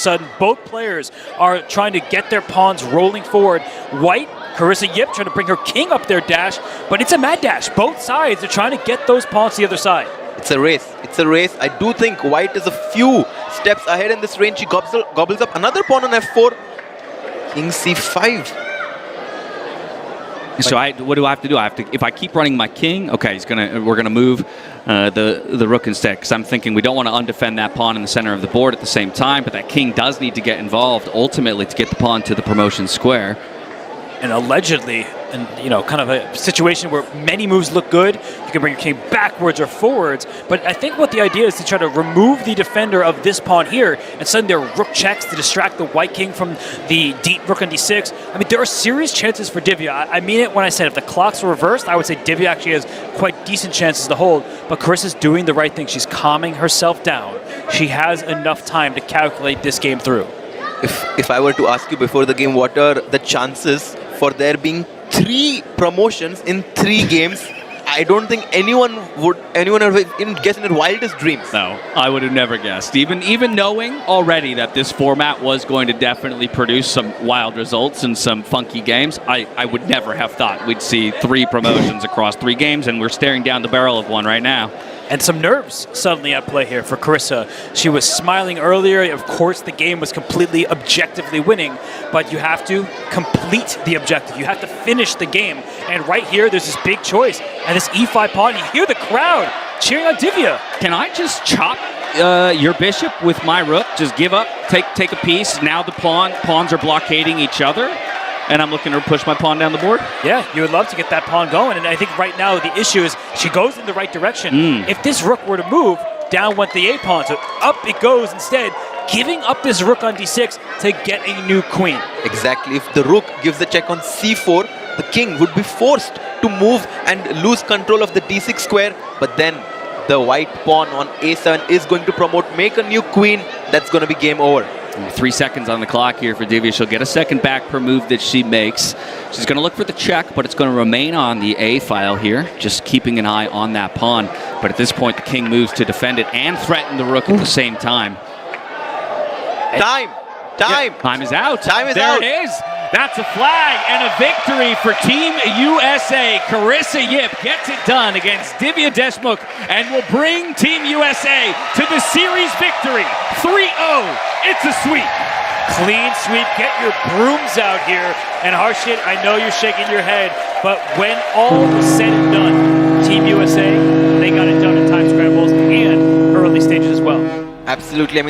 Sudden, both players are trying to get their pawns rolling forward. White, Carissa Yip trying to bring her king up their dash, but it's a mad dash. Both sides are trying to get those pawns to the other side. It's a race. It's a race. I do think White is a few steps ahead in this range. She gobbles up another pawn on f4. King c5. So what do I have to do? I have to, if I keep running my king, okay, we're gonna move the rook instead, because I'm thinking we don't want to undefend that pawn in the center of the board at the same time, but that king does need to get involved ultimately to get the pawn to the promotion square. And allegedly, and kind of a situation where many moves look good, you can bring your king backwards or forwards, but I think what the idea is to try to remove the defender of this pawn here and send their rook checks to distract the white king from the rook on d6. I mean, there are serious chances for Divya. I mean it when I said if the clocks were reversed, I would say Divya actually has quite decent chances to hold, but Carissa's doing the right thing. She's calming herself down. She has enough time to calculate this game through. If I were to ask you before the game, what are the chances for there being 3 promotions in 3 games, I don't think anyone would guess in their wildest dreams. No, I would have never guessed. Even knowing already that this format was going to definitely produce some wild results and some funky games, I would never have thought we'd see 3 promotions across 3 games, and we're staring down the barrel of one right now. And some nerves suddenly at play here for Carissa. She was smiling earlier. Of course, the game was completely objectively winning, but you have to complete the objective. You have to finish the game. And right here, there's this big choice. And this e5 pawn, you hear the crowd cheering on Divya. Can I just chop your bishop with my rook? Just give up, take a piece. Now the pawns are blockading each other, and I'm looking to push my pawn down the board? Yeah, you would love to get that pawn going. And I think right now the issue is she goes in the right direction. If this rook were to move, down went the a-pawn. So up it goes instead, giving up this rook on d6 to get a new queen. Exactly. If the rook gives a check on c4, the king would be forced to move and lose control of the d6 square. But then the white pawn on a7 is going to promote, make a new queen. That's going to be game over. 3 seconds on the clock here for Divya. She'll get a second back per move that she makes. She's going to look for the check, but it's going to remain on the A file here, just keeping an eye on that pawn. But at this point, the king moves to defend it and threaten the rook at the same time. Time is out. There it is. That's a flag and a victory for Team USA. Carissa Yip gets it done against Divya Deshmukh and will bring Team USA to the series victory. 3-0. It's a sweep. Clean sweep. Get your brooms out here. And Harshit, I know you're shaking your head, but when all was said and done, Team USA, they got it done in time scrambles and early stages as well. Absolutely. I mean,